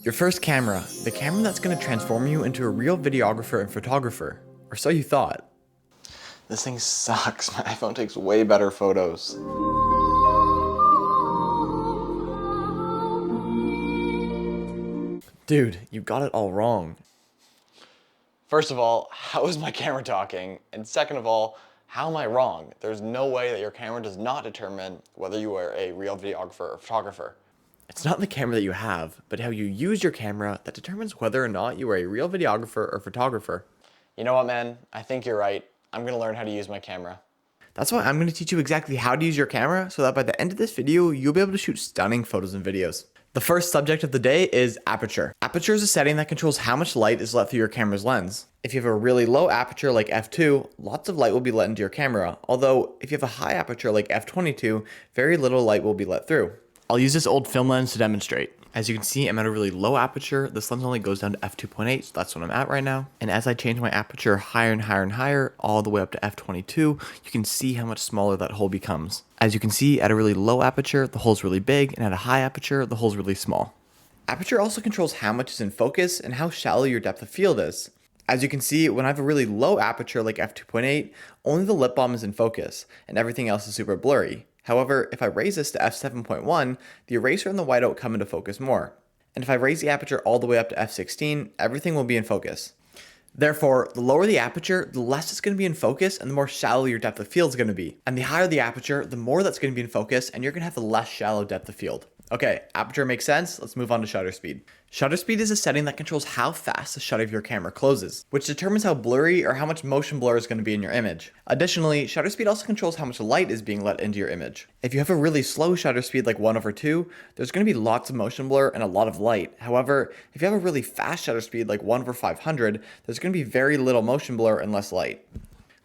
Your first camera, the camera that's going to transform you into a real videographer and photographer, or so you thought. This thing sucks. My iPhone takes way better photos. Dude, you got it all wrong. First of all, how is my camera talking? And second of all, how am I wrong? There's no way that your camera does not determine whether you are a real videographer or photographer. It's not the camera that you have, but how you use your camera that determines whether or not you are a real videographer or photographer. You know what, man? I think you're right. I'm gonna learn how to use my camera. That's why I'm going to teach you exactly how to use your camera so that by the end of this video, you'll be able to shoot stunning photos and videos. The first subject of the day is aperture. Aperture is a setting that controls how much light is let through your camera's lens. If you have a really low aperture like f2, lots of light will be let into your camera, although if you have a high aperture like f22, very little light will be let through. I'll use this old film lens to demonstrate. As you can see, I'm at a really low aperture. This lens only goes down to f2.8, so that's what I'm at right now. And as I change my aperture higher and higher and higher, all the way up to f22, you can see how much smaller that hole becomes. As you can see, at a really low aperture, the hole's really big, and at a high aperture, the hole's really small. Aperture also controls how much is in focus and how shallow your depth of field is. As you can see, when I have a really low aperture like f2.8, only the lip balm is in focus, and everything else is super blurry. However, if I raise this to f7.1, the eraser and the whiteout come into focus more. And if I raise the aperture all the way up to f16, everything will be in focus. Therefore, the lower the aperture, the less it's going to be in focus and the more shallow your depth of field is going to be. And the higher the aperture, the more that's going to be in focus and you're going to have the less shallow depth of field. Okay, aperture makes sense. Let's move on to shutter speed. Shutter speed is a setting that controls how fast the shutter of your camera closes, which determines how blurry or how much motion blur is going to be in your image. Additionally, shutter speed also controls how much light is being let into your image. If you have a really slow shutter speed like 1/2, there's going to be lots of motion blur and a lot of light. However, if you have a really fast shutter speed like 1/500, there's going to be very little motion blur and less light.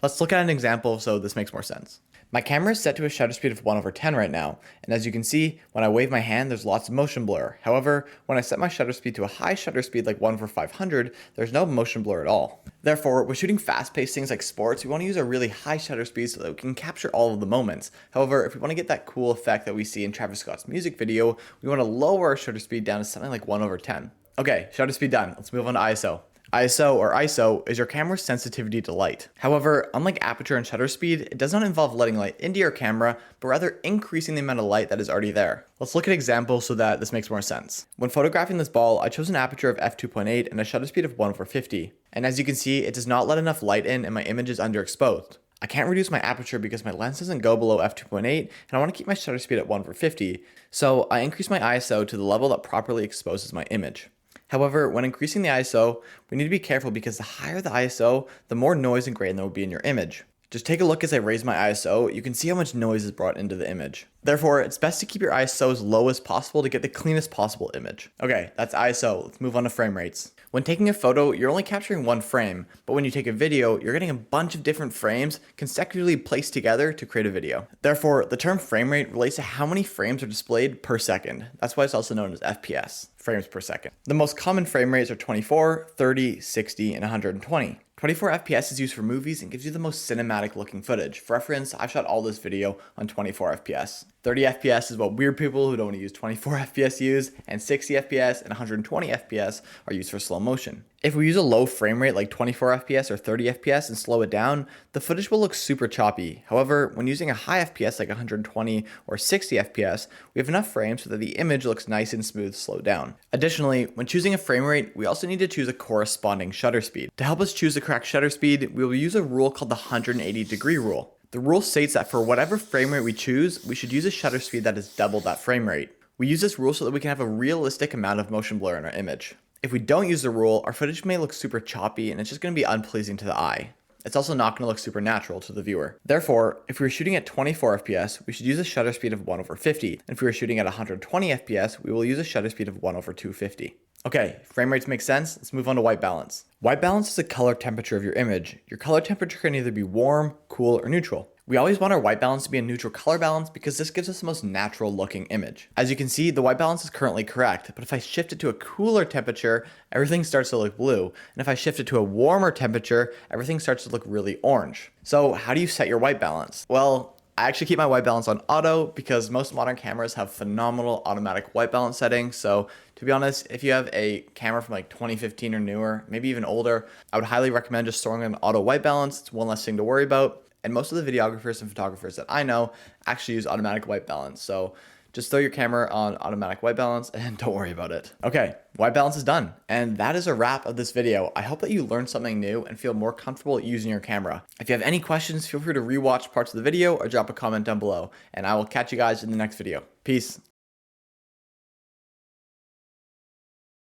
Let's look at an example so this makes more sense. My camera is set to a shutter speed of 1/10 right now, and as you can see, when I wave my hand, there's lots of motion blur. However, when I set my shutter speed to a high shutter speed like 1/500, there's no motion blur at all. Therefore, when shooting fast-paced things like sports, we want to use a really high shutter speed so that we can capture all of the moments. However, if we want to get that cool effect that we see in Travis Scott's music video, we want to lower our shutter speed down to something like 1/10. Okay, shutter speed done. Let's move on to ISO. ISO is your camera's sensitivity to light. However, unlike aperture and shutter speed, it does not involve letting light into your camera, but rather increasing the amount of light that is already there. Let's look at examples so that this makes more sense. When photographing this ball, I chose an aperture of f2.8 and a shutter speed of 1/50. And as you can see, it does not let enough light in and my image is underexposed. I can't reduce my aperture because my lens doesn't go below f2.8 and I want to keep my shutter speed at 1/50, so I increase my ISO to the level that properly exposes my image. However, when increasing the ISO, we need to be careful because the higher the ISO, the more noise and grain there will be in your image. Just take a look as I raise my ISO, you can see how much noise is brought into the image. Therefore, it's best to keep your ISO as low as possible to get the cleanest possible image. Okay, that's ISO, let's move on to frame rates. When taking a photo, you're only capturing one frame, but when you take a video, you're getting a bunch of different frames consecutively placed together to create a video. Therefore, the term frame rate relates to how many frames are displayed per second. That's why it's also known as FPS, frames per second. The most common frame rates are 24, 30, 60, and 120. 24 FPS is used for movies and gives you the most cinematic looking footage. For reference, I've shot all this video on 24 FPS. 30 FPS is what weird people who don't want to use 24 FPS use, and 60 FPS and 120 FPS are used for slow motion. If we use a low frame rate like 24 FPS or 30 FPS and slow it down, the footage will look super choppy. However, when using a high FPS like 120 or 60 FPS, we have enough frames so that the image looks nice and smooth slowed down. Additionally, when choosing a frame rate, we also need to choose a corresponding shutter speed. To help us choose the correct shutter speed, we will use a rule called the 180-degree rule. The rule states that for whatever frame rate we choose, we should use a shutter speed that is double that frame rate. We use this rule so that we can have a realistic amount of motion blur in our image. If we don't use the rule, our footage may look super choppy and it's just going to be unpleasing to the eye. It's also not going to look super natural to the viewer. Therefore, if we were shooting at 24 FPS, we should use a shutter speed of 1/50. And if we were shooting at 120 FPS, we will use a shutter speed of 1/250. Okay, frame rates make sense. Let's move on to white balance. White balance is the color temperature of your image. Your color temperature can either be warm, cool, or neutral. We always want our white balance to be a neutral color balance because this gives us the most natural looking image. As you can see, the white balance is currently correct, but if I shift it to a cooler temperature, everything starts to look blue. And if I shift it to a warmer temperature, everything starts to look really orange. So how do you set your white balance? Well, I actually keep my white balance on auto because most modern cameras have phenomenal automatic white balance settings. So to be honest, if you have a camera from like 2015 or newer, maybe even older, I would highly recommend just throwing an auto white balance. It's one less thing to worry about. And most of the videographers and photographers that I know actually use automatic white balance. So just throw your camera on automatic white balance and don't worry about it. Okay, white balance is done. And that is a wrap of this video. I hope that you learned something new and feel more comfortable using your camera. If you have any questions, feel free to rewatch parts of the video or drop a comment down below. And I will catch you guys in the next video. Peace.